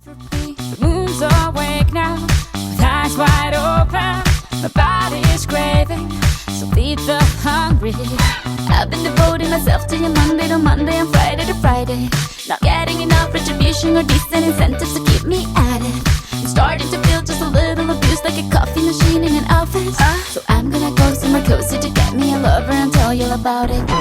The moon's awake now, with eyes wide open. My body's craving, so feed the hungry. I've been devoting myself to you Monday to Monday and Friday to Friday. Not getting enough retribution or decent incentives to keep me at it. I'm starting to feel just a little abused, like a coffee machine in an office. So I'm gonna go somewhere closer to get me a lover and tell you all about it.